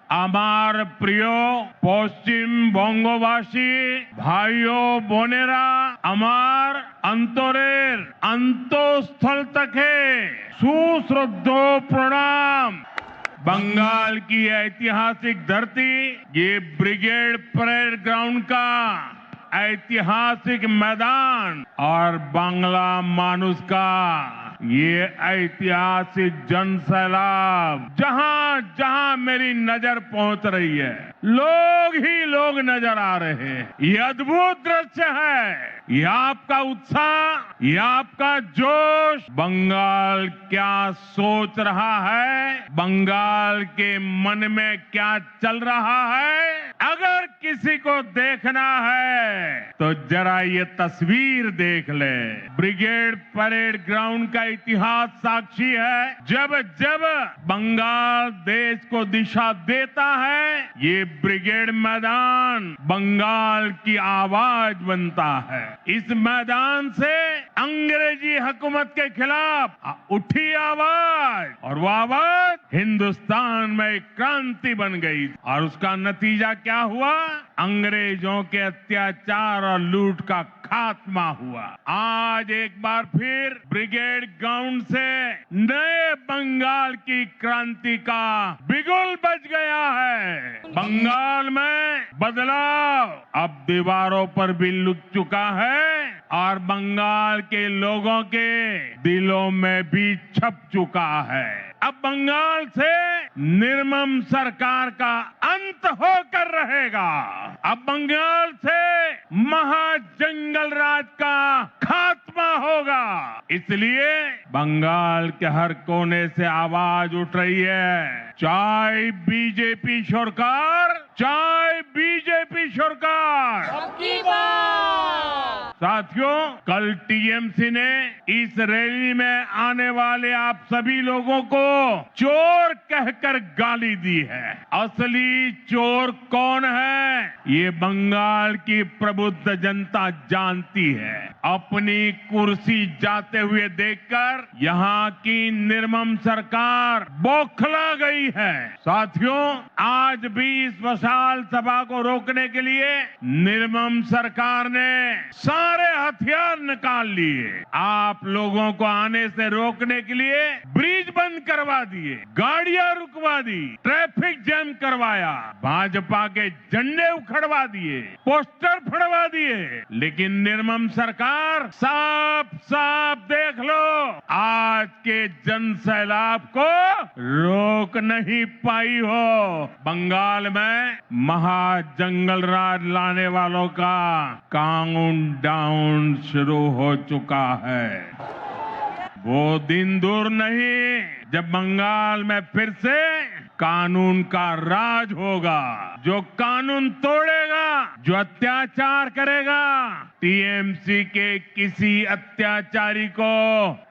আমার প্রিয় পশ্চিমবঙ্গবাসী ভাইও বোনেরা, আমার অন্তরের অন্তঃস্থল থেকে সুশ্রদ্ধ प्रणाम। बंगाल की ऐतिहासिक धरती, ये ब्रिगेड परेड ग्राउंड का ऐतिहासिक मैदान और बांग्ला मानुष का ये ऐतिहासिक जनसैलाब, जहां जहां मेरी नजर पहुंच रही है, लोग ही लोग नजर आ रहे हैं। ये अद्भुत दृश्य है। ये आपका उत्साह, ये आपका जोश, बंगाल क्या सोच रहा है, बंगाल के मन में क्या चल रहा है, अगर किसी को देखना है तो जरा ये तस्वीर देख ले। ब्रिगेड परेड ग्राउंड का इतिहास साक्षी है। जब जब बंगाल देश को दिशा देता है, ये ब्रिगेड मैदान बंगाल की आवाज बनता है। इस मैदान से अंग्रेजी हुकूमत के खिलाफ उठी आवाज, और वो आवाज हिंदुस्तान में एक क्रांति बन गई, और उसका नतीजा क्या हुआ? अंग्रेजों के अत्याचार और लूट का खात्मा हुआ। आज एक बार फिर ब्रिगेड ग्राउंड से नए बंगाल की क्रांति का बिगुल बज गया है। बंगाल में बदलाव अब दीवारों पर भी लुक चुका है, और बंगाल के लोगों के दिलों में भी छप चुका है। अब बंगाल से निर्मम सरकार का अंत होकर रहेगा। अब बंगाल से महाजंगल राज का खात्मा होगा। इसलिए बंगाल के हर कोने से आवाज उठ रही है, चाहे बीजेपी सरकार, चाहे बीजेपी सरकार। साथियों, कल टीएमसी ने इस रैली में आने वाले आप सभी लोगों को चोर कहकर गाली दी है। असली चोर कौन है, ये बंगाल की प्रबुद्ध जनता जानती है। अपनी कुर्सी जाते हुए देखकर यहाँ की निर्मम सरकार बौखला गई है। साथियों, आज भी इस विशाल सभा को रोकने के लिए निर्मम सरकार ने सारे हथियार निकाल लिए। आप लोगों को आने से रोकने के लिए ब्रिज बंद करवा दिए, गाड़ियां रुकवा दी, ट्रैफिक जैम करवाया, भाजपा के झंडे उखड़वा दिए, पोस्टर फड़वा दिए। लेकिन निर्मम सरकार साफ साफ देख लो, आज के जन सैलाब को रोक नहीं पाई हो। बंगाल में महाजंगल राज लाने वालों का काउंटडाउन शुरू हो चुका है। वो दिन दूर नहीं जब बंगाल में फिर से कानून का राज होगा। जो कानून तोड़ेगा, जो अत्याचार करेगा, टीएमसी के किसी अत्याचारी को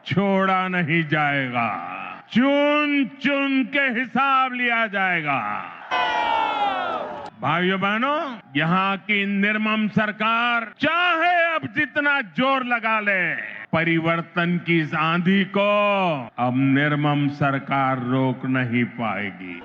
छोड़ा नहीं जाएगा। चुन चुन के हिसाब लिया जाएगा। भाइयों बहनों, यहाँ की निर्मम सरकार चाहे अब जितना जोर लगा ले, परिवर्तन की इस आंधी को अब निर्मम सरकार रोक नहीं पाएगी।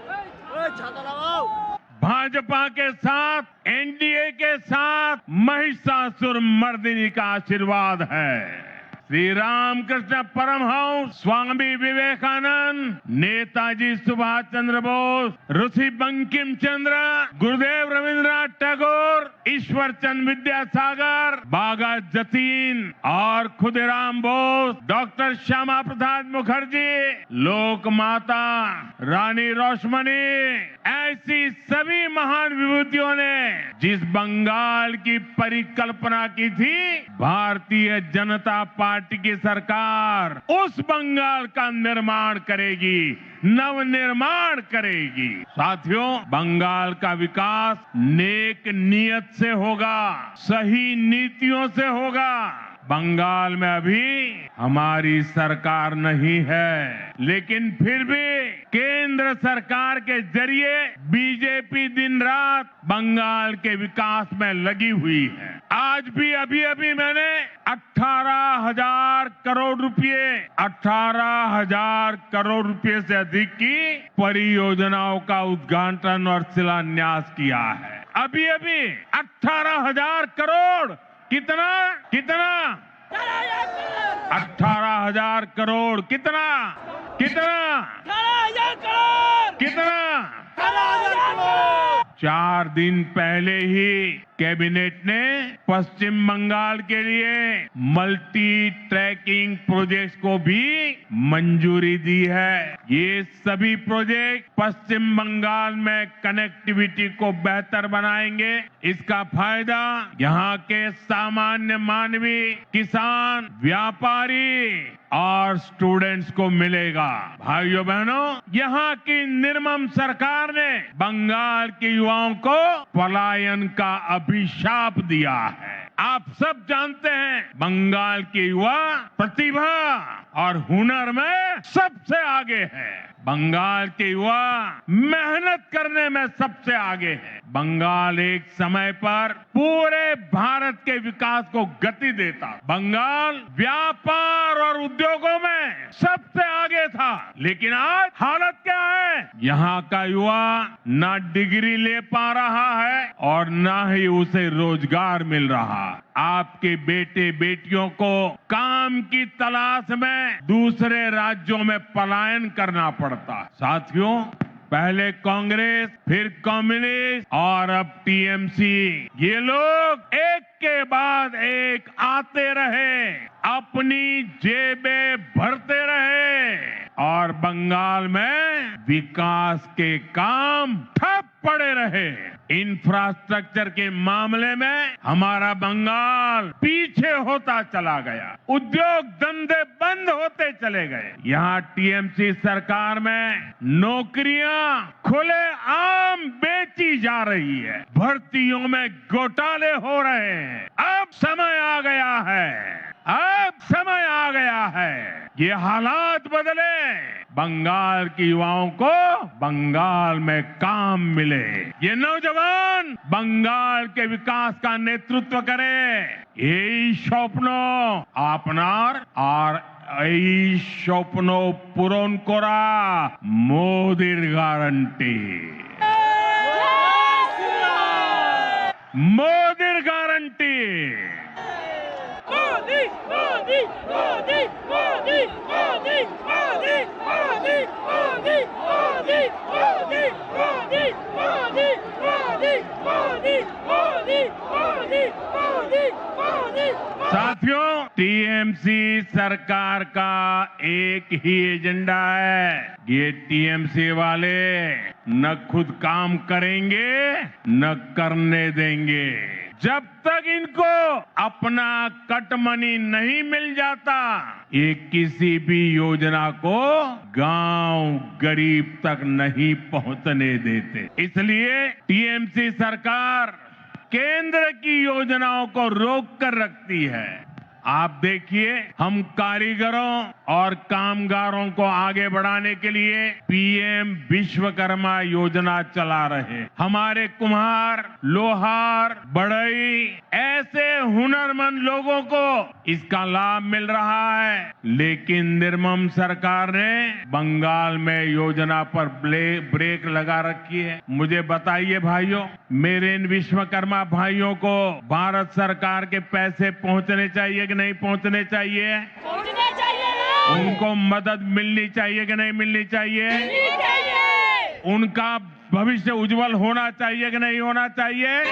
भाजपा के साथ, एनडीए के साथ महिषासुर मर्दिनी का आशीर्वाद है। श्री रामकृष्ण परमहंस, स्वामी विवेकानंद, नेताजी सुभाष चंद्र बोस, ऋषि बंकिम चंद्र, गुरुदेव रविंद्रनाथ टैगोर, ईश्वर चंद्र विद्यासागर, बागा जतीन और खुदीराम बोस, डॉक्टर श्यामा प्रसाद मुखर्जी, लोक माता रानी रोशमनी, ऐसी सभी महान विभूतियों ने जिस बंगाल की परिकल्पना की थी, भारतीय जनता पार्टी की सरकार उस बंगाल का निर्माण करेगी, नवनिर्माण करेगी। साथियों, बंगाल का विकास नेक नियत से होगा, सही नीतियों से होगा, बंगाल में अभी हमारी सरकार नहीं है, लेकिन फिर भी केंद्र सरकार के जरिए बीजेपी दिन रात बंगाल के विकास में लगी हुई है। आज भी अभी मैंने 18,000 करोड़ रुपए 18,000 करोड़ रुपए से अधिक की परियोजनाओं का उद्घाटन और शिलान्यास किया है। अभी 18,000 करोड़ कितना 18,000 करोड़ कितना 4 दिन पहले ही कैबिनेट ने पश्चिम बंगाल के लिए मल्टी ट्रैकिंग प्रोजेक्ट्स को भी मंजूरी दी है। ये सभी प्रोजेक्ट पश्चिम बंगाल में कनेक्टिविटी को बेहतर बनाएंगे। इसका फायदा यहाँ के सामान्य मानवी, किसान, व्यापारी और स्टूडेंट्स को मिलेगा। भाइयों बहनों, यहाँ की निर्मम सरकार ने बंगाल के युवाओं को पलायन का अभिशाप दिया है। आप सब जानते हैं बंगाल के युवा प्रतिभा और हुनर में सबसे आगे है। बंगाल के युवा मेहनत करने में सबसे आगे है। बंगाल एक समय पर पूरे भारत के विकास को गति देता। बंगाल व्यापार और उद्योगों में सबसे आगे था, लेकिन आज हालत क्या है? यहाँ का युवा ना डिग्री ले पा रहा है और ना ही उसे रोजगार मिल रहा। आपके बेटे बेटियों को काम की तलाश में दूसरे राज्यों में पलायन करना पड़ता। साथियों, पहले कांग्रेस, फिर कम्युनिस्ट और अब टीएमसी, ये लोग एक के बाद एक आते रहे, अपनी जेबें भरते रहे और बंगाल में विकास के काम ठप पड़े रहे। इंफ्रास्ट्रक्चर के मामले में हमारा बंगाल पीछे होता चला गया। उद्योग धंधे बंद होते चले गए। यहाँ टीएमसी सरकार में नौकरियां खुले आम बेची जा रही है। भर्तियों में घोटाले हो रहे हैं। अब समय आ गया है ये हालात बदले, बंगाल के युवाओं को बंगाल में काम मिले। ये नौजवान बंगाल के विकास का नेतृत्व करे। এই স্বপ্ন আপনার আর এই স্বপ্ন পূরণ করা মোদির গ্যারান্টি। मोदी गारंटी। मोदी मोदी मोदी मोदी मोदी मोदी मोदी मोदी मोदी मोदी मोदी मोदी मोदी मोदी मोदी मोदी मोदी मोदी। साथियों, टीएमसी सरकार का एक ही एजेंडा है। ये टीएमसी वाले न खुद काम करेंगे न करने देंगे। जब तक इनको अपना कट मनी नहीं मिल जाता, ये किसी भी योजना को गांव गरीब तक नहीं पहुंचने देते। इसलिए टीएमसी सरकार केंद्र की योजनाओं को रोक कर रखती है। आप देखिए, हम कारीगरों और कामगारों को आगे बढ़ाने के लिए पीएम विश्वकर्मा योजना चला रहे। हमारे कुम्हार, लोहार, बढ़ई ऐसे हुनरमंद लोगों को इसका लाभ मिल रहा है। लेकिन निर्मम सरकार ने बंगाल में योजना पर ब्रेक लगा रखी है। मुझे बताइए भाइयों, मेरे इन विश्वकर्मा भाइयों को भारत सरकार के पैसे पहुंचने चाहिए कि नहीं पहुंचने चाहिए? पहुंचने चाहिए। उनको मदद मिलनी चाहिए कि नहीं मिलनी चाहिए? मिलनी चाहिए। उनका भविष्य उज्जवल होना चाहिए कि नहीं होना चाहिए?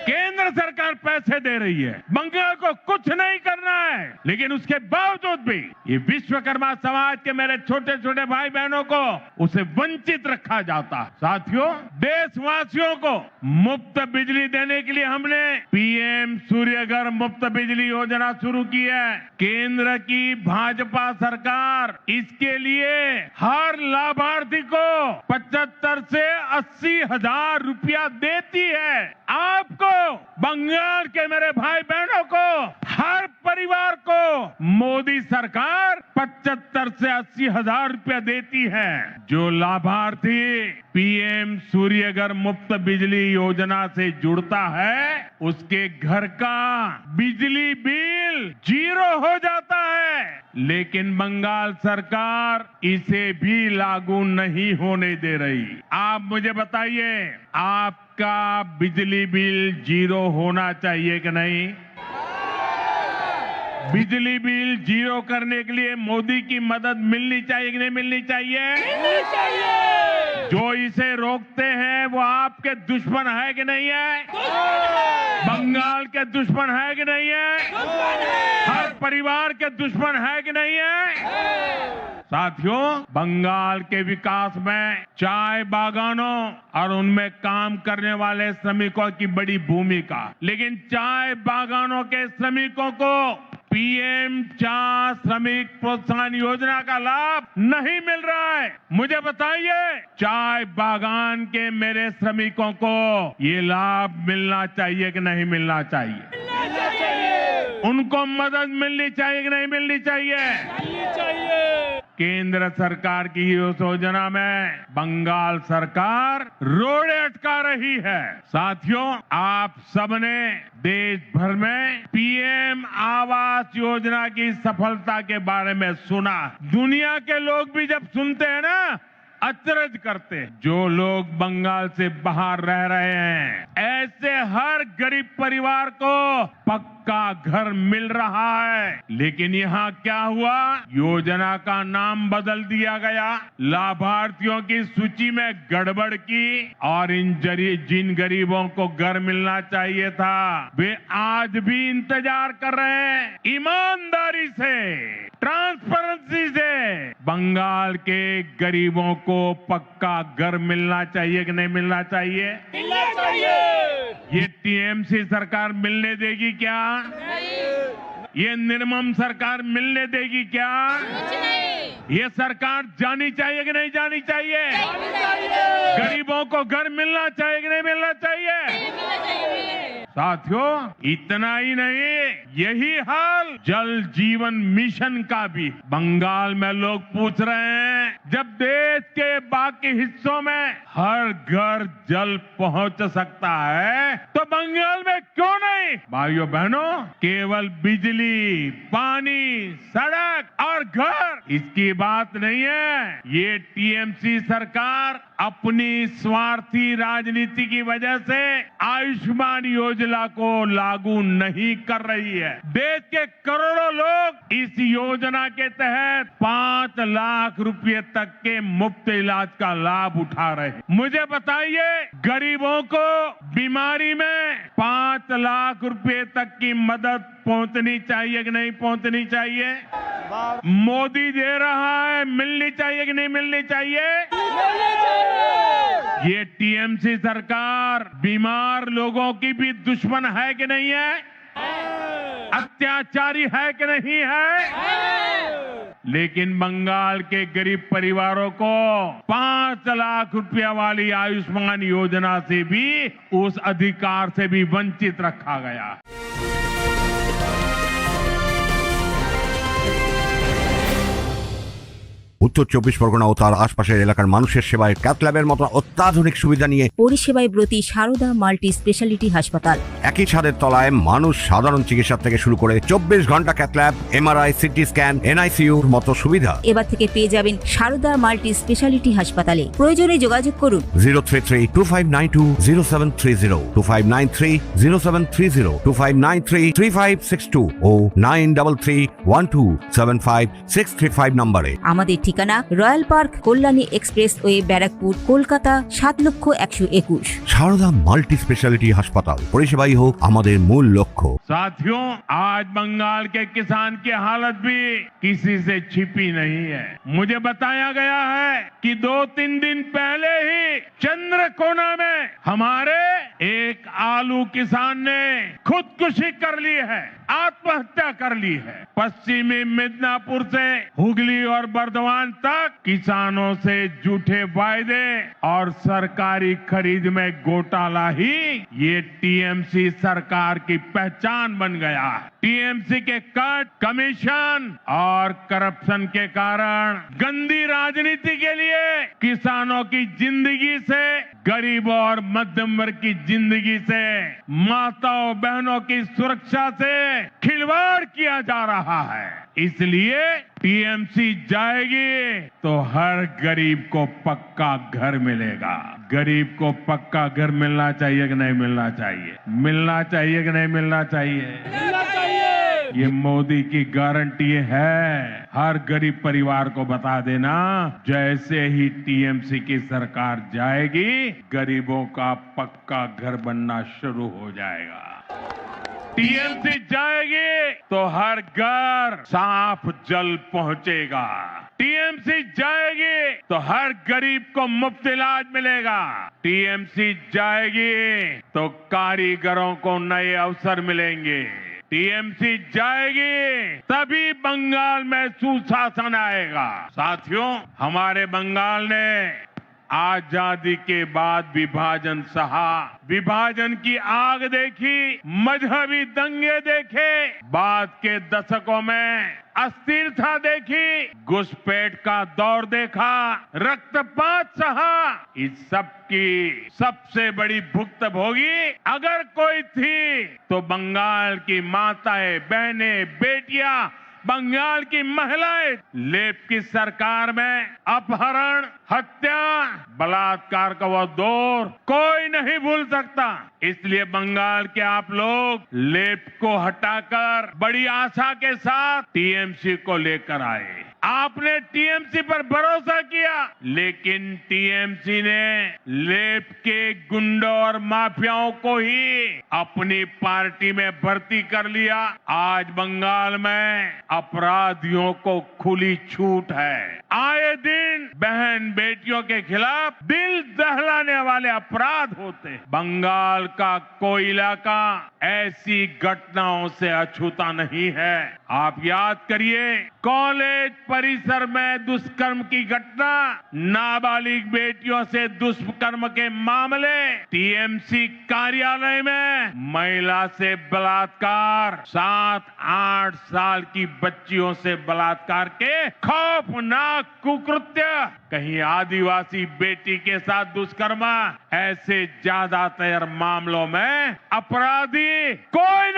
केंद्र सरकार पैसे दे रही है, बंगाल को कुछ नहीं करना है, लेकिन उसके बावजूद भी ये विश्वकर्मा समाज के मेरे छोटे छोटे भाई बहनों को उसे वंचित रखा जाता। साथियों, देशवासियों को मुफ्त बिजली देने के लिए हमने पीएम सूर्यघर मुफ्त बिजली योजना शुरू की है। केंद्र की भाजपा सरकार इसके लिए हर लाभार्थी को 75 से 80 हजार रुपया देती है। आपको, बंगाल के मेरे भाई बहनों को हर परिवार को मोदी सरकार 75 से 80 हजार रुपया देती है। जो लाभार्थी पीएम सूर्यघर मुफ्त बिजली योजना से जुड़ता है, उसके घर का बिजली बिल 0 हो जाता है। लेकिन बंगाल सरकार इसे भी लागू नहीं होने दे रही। आप मुझे बताइए, आपका बिजली बिल 0 होना चाहिए कि नहीं? बिजली बिल 0 करने के लिए मोदी की मदद मिलनी चाहिए कि नहीं मिलनी चाहिए? मिलनी चाहिए। जो इसे रोकते हैं वो आपके दुश्मन है कि नहीं है? बंगाल के दुश्मन है कि नहीं है? हर परिवार के दुश्मन है कि नहीं है? साथियों, बंगाल के विकास में चाय बागानों और उनमें काम करने वाले श्रमिकों की बड़ी भूमिका, लेकिन चाय बागानों के श्रमिकों को पीएम चाय श्रमिक प्रोत्साहन योजना का लाभ नहीं मिल रहा है। मुझे बताइए, चाय बागान के मेरे श्रमिकों को ये लाभ मिलना चाहिए कि नहीं मिलना चाहिए? मिलना चाहिए। उनको मदद मिलनी चाहिए कि नहीं मिलनी चाहिए? मिलनी चाहिए। केंद्र सरकार की इस योजना में बंगाल सरकार रोड़े अटका रही है। साथियों, आप सबने देश भर में पीएम आवास योजना की सफलता के बारे में सुना। दुनिया के लोग भी जब सुनते हैं ना, अचरज करते हैं। जो लोग बंगाल से बाहर रह रहे हैं, ऐसे हर गरीब परिवार को पक्का घर मिल रहा है। लेकिन यहाँ क्या हुआ? योजना का नाम बदल दिया गया, लाभार्थियों की सूची में गड़बड़ की, और जिन गरीबों को घर मिलना चाहिए था वे आज भी इंतजार कर रहे हैं। ईमानदारी से, ट्रांसपेरेंसी से बंगाल के गरीबों को पक्का घर मिलना चाहिए कि नहीं मिलना चाहिए? मिलना चाहिए। ये टीएमसी सरकार मिलने देगी क्या? नहीं। ये निर्मम सरकार मिलने देगी क्या? कुछ नहीं। ये सरकार जानी चाहिए कि नहीं जानी चाहिए? मिलना चाहिए। गरीबों को घर मिलना चाहिए कि नहीं मिलना चाहिए? मिलना चाहिए। साथियों, इतना ही नहीं, यही हाल जल जीवन मिशन का भी। बंगाल में लोग पूछ रहे हैं, जब देश के बाकी हिस्सों में हर घर जल पहुंच सकता है तो बंगाल में क्यों नहीं? भाइयों बहनों, केवल बिजली, पानी, सड़क और घर, इसकी बात नहीं है। ये टीएमसी सरकार अपनी स्वार्थी राजनीति की वजह से आयुष्मान योजना को लागू नहीं कर रही है। देश के करोड़ों लोग इस योजना के तहत 5 लाख रुपए तक के मुफ्त इलाज का लाभ उठा रहे हैं। मुझे बताइए, गरीबों को बीमारी में 5 लाख रुपए तक की मदद पहुंचनी चाहिए कि नहीं पहुंचनी चाहिए? मोदी दे रहा है, मिलनी चाहिए कि नहीं मिलनी चाहिए? ये टीएमसी सरकार बीमार लोगों की भी दुश्मन है कि नहीं है? अत्याचारी है कि नहीं है? लेकिन बंगाल के गरीब परिवारों को 5 लाख रुपया वाली आयुष्मान योजना से भी, उस अधिकार से भी वंचित रखा गया। উত্তর 24 পরগনা ও তার আশপাশের এলাকার মানুষের সেবায় ক্যাথ ল্যাবের মতো অত্যাধুনিক সুবিধা নিয়ে পরিষেবায় ব্রতী সারদা মাল্টি স্পেশালিটি হাসপাতাল। একই ছাদের তলায় মানুষ সাধারণ চিকিৎসা থেকে শুরু করে 24 ঘন্টা cath lab, MRI, CT scan, এনআইসিইউর মতো সুবিধা এবার থেকে পেয়ে যাবেন সারদা মাল্টি স্পেশালিটি হাসপাতালে। প্রয়োজনে যোগাযোগ করুন 033-2592-0730, 2593-0730, 2593-3562 ও 9331275635 নম্বরে। আমাদের ঠিকানা royal park, Kalyani expressway, Barrackpore, Kolkata 7,01,21। Sarada multi speciality হাসপাতাল, পরিষেবাই হোক আমাদের মূল লক্ষ্য। साथियों, आज बंगाल के किसान की हालत भी किसी से छिपी नहीं है। मुझे बताया गया है कि 2-3 दिन पहले ही चंद्रकोना में हमारे एक आलू किसान ने खुदकुशी कर ली है, आत्महत्या कर ली है। पश्चिमी मिदनापुर से हुगली और बर्धमान तक किसानों से झूठे वायदे और सरकारी खरीद में घोटाला ही ये टीएमसी सरकार की पहचान बन गया है। टीएमसी के कट, कमीशन और करप्शन के कारण गंदी राजनीति के लिए किसानों की जिंदगी से, गरीबों और मध्यम वर्ग की जिंदगी से, माताओं बहनों की सुरक्षा से खिलवाड़ किया जा रहा है। इसलिए टीएमसी जाएगी तो हर गरीब को पक्का घर मिलेगा। गरीब को पक्का घर मिलना चाहिए कि नहीं मिलना चाहिए? मिलना चाहिए कि नहीं मिलना चाहिए? ये मोदी की गारंटी है। हर गरीब परिवार को बता देना, जैसे ही टीएमसी की सरकार जाएगी, गरीबों का पक्का घर बनना शुरू हो जाएगा। टीएमसी जाएगी तो हर घर साफ जल पहुंचेगा। टीएमसी जाएगी तो हर गरीब को मुफ्त इलाज मिलेगा। टीएमसी जाएगी तो कारीगरों को नए अवसर मिलेंगे। टीएमसी जाएगी तभी बंगाल में सुशासन आएगा। साथियों, हमारे बंगाल ने आजादी के बाद विभाजन सहा, विभाजन की आग देखी, मजहबी दंगे देखे, बाद के दशकों में अस्थिरता देखी, घुसपैठ का दौर देखा, रक्तपात सहा। इस सब की सबसे बड़ी भुक्तभोगी अगर कोई थी तो बंगाल की माताएं, बहनें, बेटियां, बंगाल की महिलाएं। लेप की सरकार में अपहरण, हत्या, बलात्कार का वो दौर कोई नहीं भूल सकता। इसलिए बंगाल के आप लोग लेप को हटाकर बड़ी आशा के साथ टीएमसी को लेकर आए। आपने टीएमसी पर भरोसा किया, लेकिन टीएमसी ने लेप के गुंडों और माफियाओं को ही अपनी पार्टी में भर्ती कर लिया। आज बंगाल में अपराधियों को खुली छूट है। आए दिन बहन बेटियों के खिलाफ दिल दहलाने वाले अपराध होते हैं। बंगाल का कोई इलाका ऐसी घटनाओं से अछूता नहीं है। आप याद करिए, कॉलेज परिसर में दुष्कर्म की घटना, नाबालिग बेटियों से दुष्कर्म के मामले, टीएमसी कार्यालय में महिला से बलात्कार, 7-8 साल की बच्चियों से बलात्कार के खौफनाक कुकृत्य, कहीं आदिवासी बेटी के साथ दुष्कर्म, ऐसे ज्यादातर मामलों में अपराधी कोई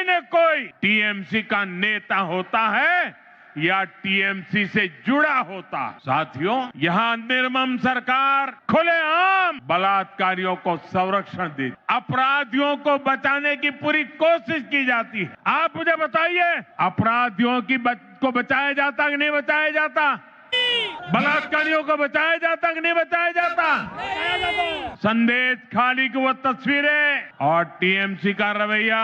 न कोई टीएमसी का नेता होता है या टीएमसी से जुड़ा होता। साथियों, यहाँ निर्मम सरकार खुलेआम बलात्कारियों को संरक्षण देती, अपराधियों को बचाने की पूरी कोशिश की जाती है। आप मुझे बताइए, अपराधियों को बचाया जाता कि नहीं बचाया जाता? बलात्कारियों को बचाया जाता कि नहीं बचाया जाता? संदेश खाली की वो तस्वीरें और टीएमसी का रवैया,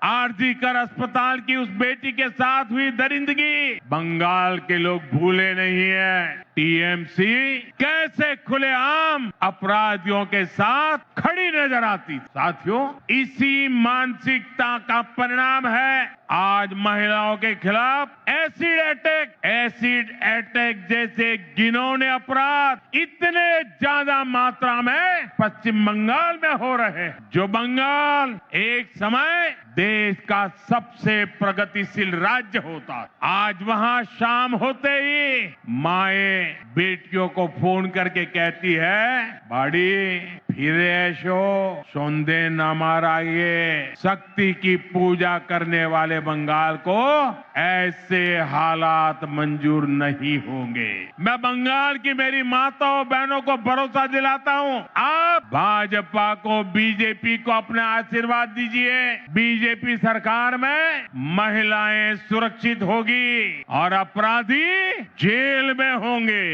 आरजीकर अस्पताल की उस बेटी के साथ हुई दरिंदगी बंगाल के लोग भूले नहीं है। टीएमसी कैसे खुलेआम अपराधियों के साथ खड़ी नजर आती। साथियों, इसी मानसिकता का परिणाम है आज महिलाओं के खिलाफ एसिड अटैक जैसे घिनौने अपराध इतने ज्यादा मात्रा में पश्चिम बंगाल में हो रहे हैं। जो बंगाल एक समय देश का सबसे प्रगतिशील राज्य होता, आज वहां शाम होते ही माएं बेटियों को फोन करके कहती है, बाड़ी फिर ऐशो सौंदे न माराइए। शक्ति की पूजा करने वाले बंगाल को ऐसे हालात मंजूर नहीं होंगे। मैं बंगाल की मेरी माताओं बहनों को भरोसा दिलाता हूं, आप भाजपा को, बीजेपी को अपने आशीर्वाद दीजिए। बीजेपी सरकार में महिलाएं सुरक्षित होगी और अपराधी जेल में होंगे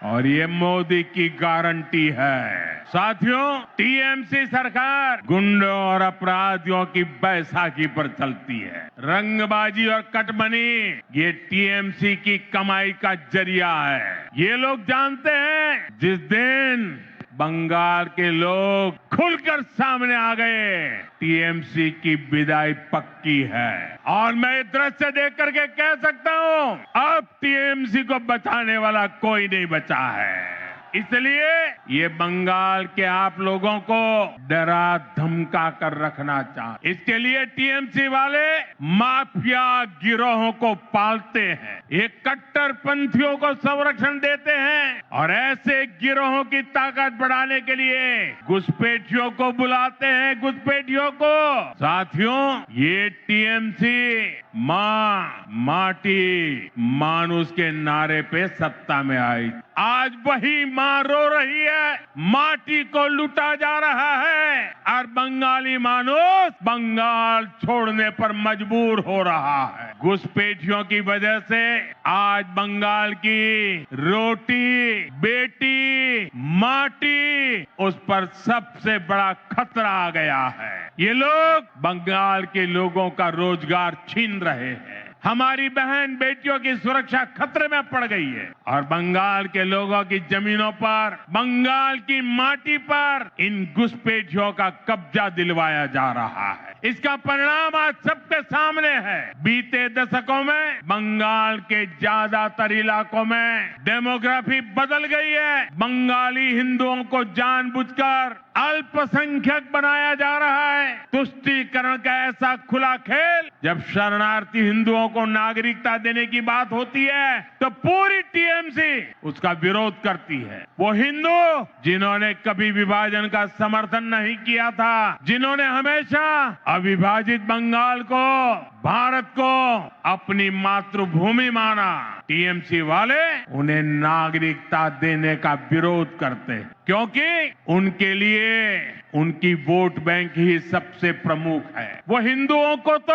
और ये मोदी की गारंटी है। साथियों, टीएमसी सरकार गुंडों और अपराधियों की बैसाखी पर चलती है। रंगबाजी और कटमनी ये टीएमसी की कमाई का जरिया है। ये लोग जानते हैं, जिस दिन बंगाल के लोग खुलकर सामने आ गए, टीएमसी की विदाई पक्की है। और मैं ये दृश्य देख करके कह सकता हूं, अब टीएमसी को बचाने वाला कोई नहीं बचा है। इसलिए ये बंगाल के आप लोगों को डरा धमका कर रखना चाहते। इसके लिए टीएमसी वाले माफिया गिरोहों को पालते हैं, ये कट्टरपंथियों को संरक्षण देते हैं और ऐसे गिरोहों की ताकत बढ़ाने के लिए घुसपैठियों को बुलाते हैं, घुसपैठियों को। साथियों, ये टीएमसी माटी मानुस के नारे पे सत्ता में आई। आज वही मां रो रही है, माटी को लूटा जा रहा है और बंगाली मानुस बंगाल छोड़ने पर मजबूर हो रहा है। घुसपैठियों की वजह से आज बंगाल की रोटी, बेटी, माटी, उस पर सबसे बड़ा खतरा आ गया है। ये लोग बंगाल के लोगों का रोजगार छीन रहे हैं, हमारी बहन बेटियों की सुरक्षा खतरे में पड़ गई है और बंगाल के लोगों की जमीनों पर, बंगाल की माटी पर इन घुसपैठियों का कब्जा दिलवाया जा रहा है। इसका परिणाम आज सबके सामने है। बीते दशकों में बंगाल के ज्यादातर इलाकों में डेमोग्राफी बदल गई है। बंगाली हिंदुओं को जानबूझकर अल्पसंख्यक बनाया जा रहा है। तुष्टीकरण का ऐसा खुला खेल, जब शरणार्थी हिंदुओं को नागरिकता देने की बात होती है तो पूरी टीएमसी उसका विरोध करती है। वो हिंदू जिन्होंने कभी विभाजन का समर्थन नहीं किया था, जिन्होंने हमेशा अविभाजित बंगाल को, भारत को अपनी मातृभूमि माना, टीएमसी वाले उन्हें नागरिकता देने का विरोध करते हैं, क्योंकि उनके लिए उनकी वोट बैंक ही सबसे प्रमुख है। वो हिंदुओं को तो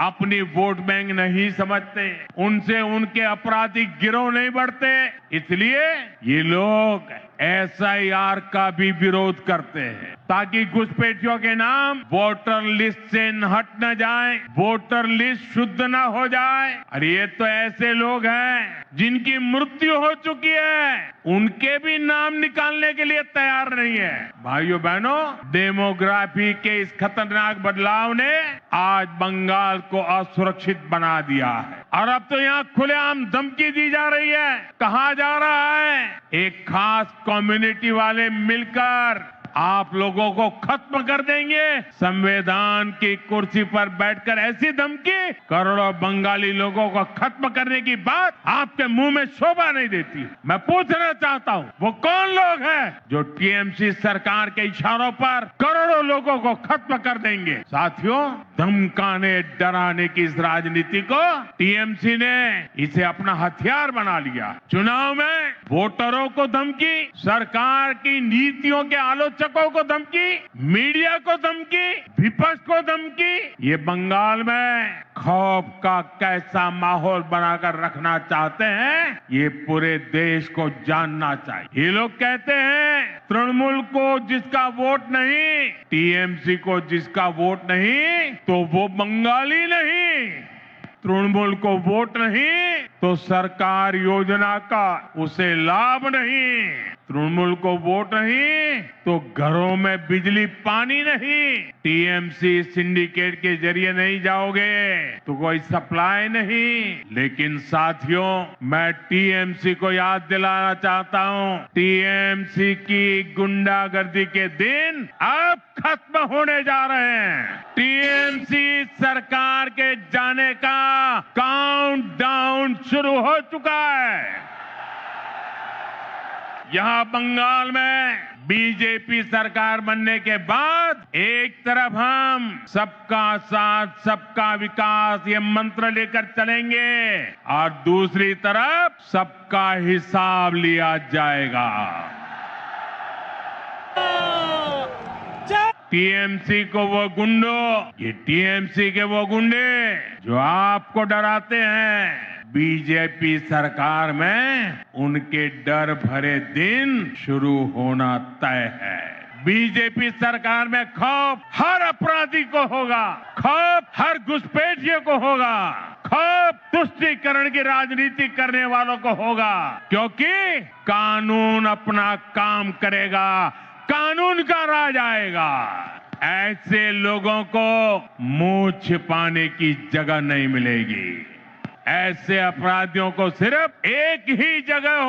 अपनी वोट बैंक नहीं समझते, उनसे उनके आपराधिक गिरोह नहीं बढ़ते, इसलिए ये लोग एसआईआर का भी विरोध करते हैं ताकि घुसपैठियों के नाम वोटर लिस्ट से हट न जाए, वोटर लिस्ट शुद्ध न हो जाए। और ये तो ऐसे लोग हैं जिनकी मृत्यु हो चुकी है, उनके भी नाम निकालने के लिए तैयार नहीं है। भाइयों बहनों, डेमोग्राफी के इस खतरनाक बदलाव ने आज बंगाल को असुरक्षित बना दिया है और अब तो यहाँ खुलेआम धमकी दी जा रही है। कहा जा रहा है एक खास कम्युनिटी वाले मिलकर आप लोगों को खत्म कर देंगे। संविधान की कुर्सी पर बैठकर ऐसी धमकी, करोड़ों बंगाली लोगों को खत्म करने की बात आपके मुंह में शोभा नहीं देती। मैं पूछना चाहता हूं, वो कौन लोग हैं जो टीएमसी सरकार के इशारों पर करोड़ों लोगों को खत्म कर देंगे? साथियों, धमकाने डराने की इस राजनीति को टीएमसी ने इसे अपना हथियार बना लिया। चुनाव में वोटरों को धमकी, सरकार की नीतियों के आलोचकों को धमकी, मीडिया को धमकी, विपक्ष को धमकी। ये बंगाल में खौफ का कैसा माहौल बनाकर रखना चाहते हैं, ये पूरे देश को जानना चाहिए। ये लोग कहते हैं तृणमूल को जिसका वोट नहीं, टीएमसी को जिसका वोट नहीं, तो वो बंगाली नहीं। तृणमूल को वोट नहीं तो सरकार योजना का उसे लाभ नहीं, तृणमूल को वोट नहीं तो घरों में बिजली पानी नहीं, टीएमसी सिंडिकेट के जरिए नहीं जाओगे तो कोई सप्लाई नहीं। लेकिन साथियों, मैं टीएमसी को याद दिलाना चाहता हूं, टीएमसी की गुंडागर्दी के दिन अब खत्म होने जा रहे हैं। टीएमसी सरकार के जाने का काउंटडाउन शुरू हो चुका है। यहां बंगाल में बीजेपी सरकार बनने के बाद एक तरफ हम सबका साथ सबका विकास ये मंत्र लेकर चलेंगे और दूसरी तरफ सबका हिसाब लिया जाएगा। टीएमसी को वो गुंडों, ये टीएमसी के वो गुंडे जो आपको डराते हैं, बीजेपी सरकार में उनके डर भरे दिन शुरू होना तय है। बीजेपी सरकार में खौफ हर अपराधी को होगा, खौफ हर घुसपैठियों को होगा, खौफ तुष्टीकरण की राजनीति करने वालों को होगा, क्योंकि कानून अपना काम करेगा, कानून का राज आएगा। ऐसे लोगों को मुंह छिपाने की जगह नहीं मिलेगी। ऐसे अपराधियों को सिर्फ एक ही जगह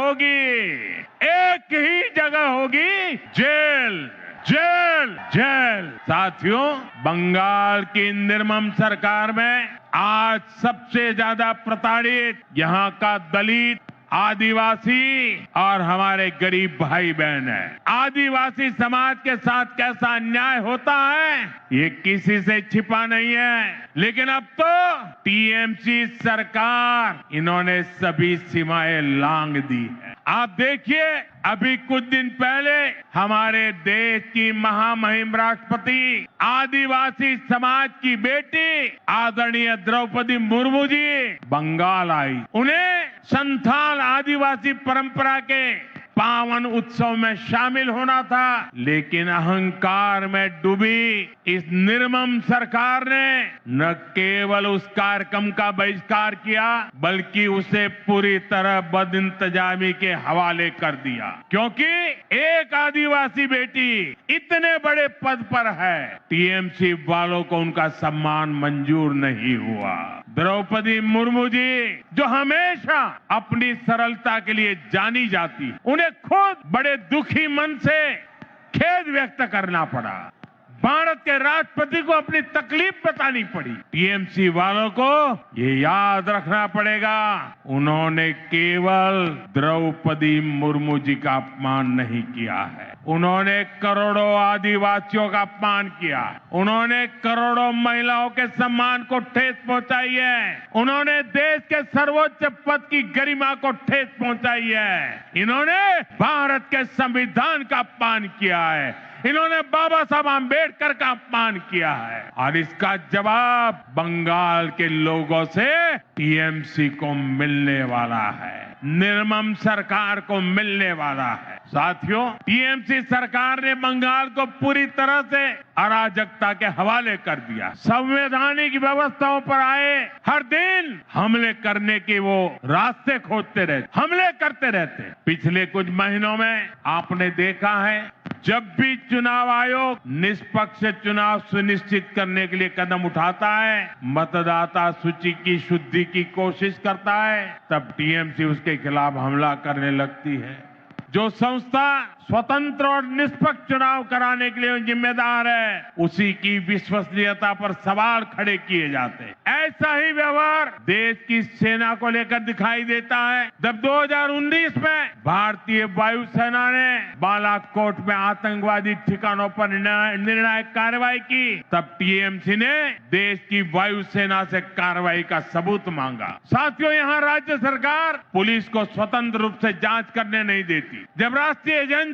होगी, जेल, जेल, जेल। साथियों, बंगाल की निर्मम सरकार में आज सबसे ज्यादा प्रताड़ित यहाँ का दलित, आदिवासी और हमारे गरीब भाई बहन है। आदिवासी समाज के साथ कैसा अन्याय होता है ये किसी से छिपा नहीं है, लेकिन अब तो टीएमसी सरकार इन्होंने सभी सीमाएं लांघ दी है। आप देखिए, अभी कुछ दिन पहले हमारे देश की महामहिम राष्ट्रपति, आदिवासी समाज की बेटी आदरणीय द्रौपदी मुर्मू जी बंगाल आई। उन्हें संथाल आदिवासी परंपरा के पावन उत्सव में शामिल होना था, लेकिन अहंकार में डूबी इस निर्मम सरकार ने न केवल उस कार्यक्रम का बहिष्कार किया, बल्कि उसे पूरी तरह बदइंतजामी के हवाले कर दिया। क्योंकि एक आदिवासी बेटी इतने बड़े पद पर है, टीएमसी वालों को उनका सम्मान मंजूर नहीं हुआ। द्रौपदी मुर्मू जी, जो हमेशा अपनी सरलता के लिए जानी जाती, उन्हें खुद बड़े दुखी मन से खेद व्यक्त करना पड़ा। भारत के राष्ट्रपति को अपनी तकलीफ बतानी पड़ी। टीएमसी वालों को ये याद रखना पड़ेगा, उन्होंने केवल द्रौपदी मुर्मू जी का अपमान नहीं किया है, उन्होंने करोड़ों आदिवासियों का अपमान किया, उन्होंने करोड़ों महिलाओं के सम्मान को ठेस पहुंचाई है, उन्होंने देश के सर्वोच्च पद की गरिमा को ठेस पहुंचाई है, इन्होंने भारत के संविधान का अपमान किया है, इन्होंने बाबा साहब आम्बेडकर का अपमान किया है। और इसका जवाब बंगाल के लोगों से टीएमसी को मिलने वाला है, निर्मम सरकार को मिलने वाला है। साथियों, टीएमसी सरकार ने बंगाल को पूरी तरह से अराजकता के हवाले कर दिया। संवैधानिक व्यवस्थाओं पर आए हर दिन हमले करने के वो रास्ते खोजते रहते, हमले करते रहते। पिछले कुछ महीनों में आपने देखा है, जब भी चुनाव आयोग निष्पक्ष चुनाव सुनिश्चित करने के लिए कदम उठाता है, मतदाता सूची की शुद्धि की कोशिश करता है, तब टीएमसी उसके खिलाफ हमला करने लगती है। जो संस्था स्वतंत्र और निष्पक्ष चुनाव कराने के लिए जिम्मेदार है, उसी की विश्वसनीयता पर सवाल खड़े किए जाते हैं। ऐसा ही व्यवहार देश की सेना को लेकर दिखाई देता है। जब 2019 में भारतीय वायुसेना ने बालाकोट में आतंकवादी ठिकानों पर निर्णायक कार्रवाई की, तब टीएमसी ने देश की वायुसेना से कार्रवाई का सबूत मांगा। साथियों, यहाँ राज्य सरकार पुलिस को स्वतंत्र रूप से जांच करने नहीं देती। जब राष्ट्रीय एजेंसियां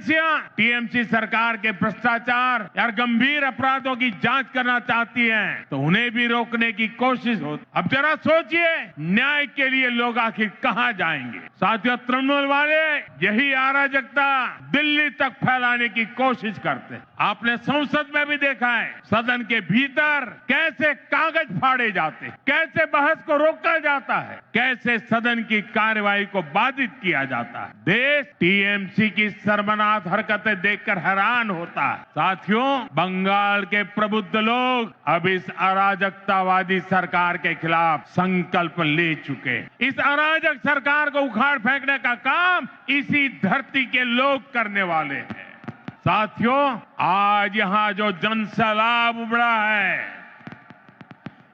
टीएमसी सरकार के भ्रष्टाचार या गंभीर अपराधों की जांच करना चाहती हैं, तो उन्हें भी रोकने की कोशिश होती। अब जरा सोचिए, न्याय के लिए लोग आखिर कहां जाएंगे? साथियों, तृणमूल वाले यही अराजकता दिल्ली तक फैलाने की कोशिश करते हैं। आपने संसद में भी देखा है, सदन के भीतर कैसे कागज फाड़े जाते हैं, कैसे बहस को रोका जाता है, कैसे सदन की कार्यवाही को बाधित किया जाता है। देश टीएमसी की शर्मनाक हरकतें देखकर हैरान होता है। साथियों, बंगाल के प्रबुद्ध लोग अब इस अराजकतावादी सरकार के खिलाफ संकल्प ले चुके। इस अराजक सरकार को उखाड़ फेंकने का काम इसी धरती के लोग करने वाले हैं। साथियों, आज यहां जो जनसैलाब उमड़ा है,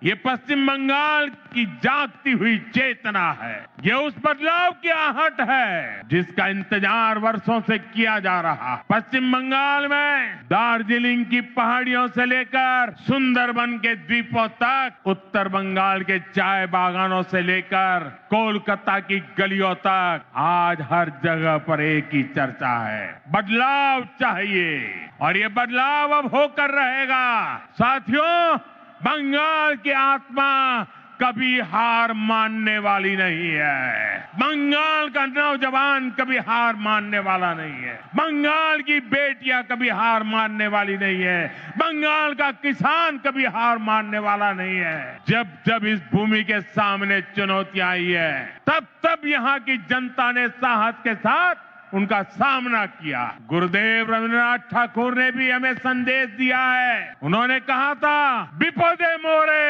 ये पश्चिम बंगाल की जागती हुई चेतना है। ये उस बदलाव की आहट है जिसका इंतजार वर्षों से किया जा रहा। पश्चिम बंगाल में दार्जिलिंग की पहाड़ियों से लेकर सुंदरबन के द्वीपों तक, उत्तर बंगाल के चाय बागानों से लेकर कोलकाता की गलियों तक, आज हर जगह पर एक ही चर्चा है, बदलाव चाहिए। और ये बदलाव अब होकर रहेगा। साथियों, बंगाल की आत्मा कभी हार मानने वाली नहीं है। बंगाल का नौजवान कभी हार मानने वाला नहीं है। बंगाल की बेटियां कभी हार मानने वाली नहीं है। बंगाल का किसान कभी हार मानने वाला नहीं है। जब जब इस भूमि के सामने चुनौतियां आई है, तब तब यहाँ की जनता ने साहस के साथ उनका सामना किया। गुरुदेव रविन्द्रनाथ ठाकुर ने भी हमें संदेश दिया है। उन्होंने कहा था, विपदे मोरे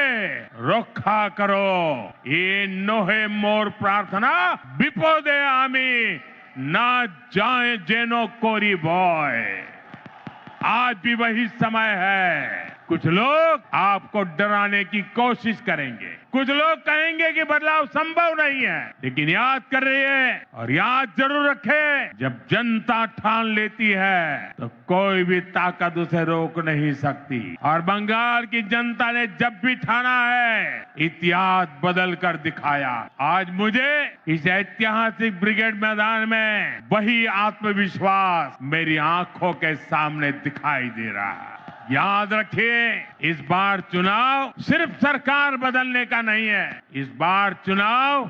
रक्षा करो, ये नोहे मोर प्रार्थना विपदे आमी ना जाए जेनो कोरी बॉय। आज भी वही समय है। कुछ लोग आपको डराने की कोशिश करेंगे, कुछ लोग कहेंगे कि बदलाव संभव नहीं है, लेकिन याद कर रहिए और याद जरूर रखें, जब जनता ठान लेती है तो कोई भी ताकत उसे रोक नहीं सकती। और बंगाल की जनता ने जब भी ठाना है, इतिहास बदल कर दिखाया। आज मुझे इस ऐतिहासिक ब्रिगेड मैदान में वही आत्मविश्वास मेरी आंखों के सामने दिखाई दे रहा है। याद रखिए, इस बार चुनाव सिर्फ सरकार बदलने का नहीं है, इस बार चुनाव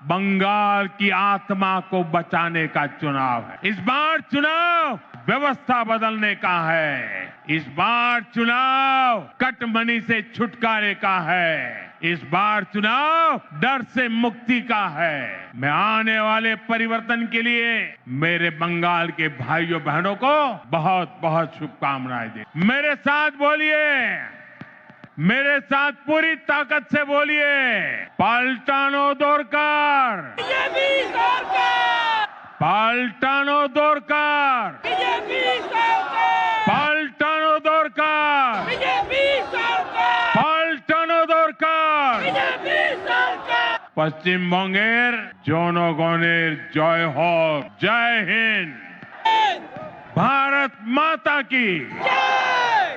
बंगाल की आत्मा को बचाने का चुनाव है। इस बार चुनाव व्यवस्था बदलने का है। इस बार चुनाव कटमनी से छुटकारे का है। इस बार चुनाव डर से मुक्ति का है। मैं आने वाले परिवर्तन के लिए मेरे बंगाल के भाइयों बहनों को बहुत बहुत शुभकामनाएं दे। मेरे साथ बोलिए, मेरे साथ पूरी ताकत से बोलिए, पाल्टानो दोरकार, पाल्टानो दोरकार, पाल्टानो दोरकार, पाल्टानो दोरकार। पश्चिम बंगेर जनगणेर जय हो। जय हिंद। भारत माता की,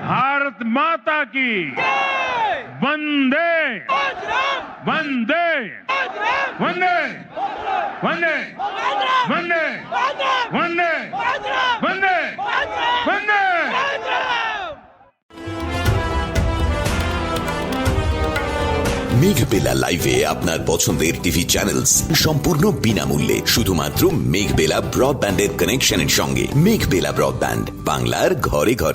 भारत माता की। वंदे वंदे वंदे वंदे वंदे वंदे वंदे वंदे। মেঘবেলা লাইভে আপনার পছন্দের টিভি চ্যানেলস সম্পূর্ণ বিনামূল্যে শুধুমাত্র মেঘবেলা ব্রডব্যান্ডের কানেকশনের সঙ্গে। মেঘবেলা ব্রডব্যান্ড, বাংলার ঘরে ঘরে।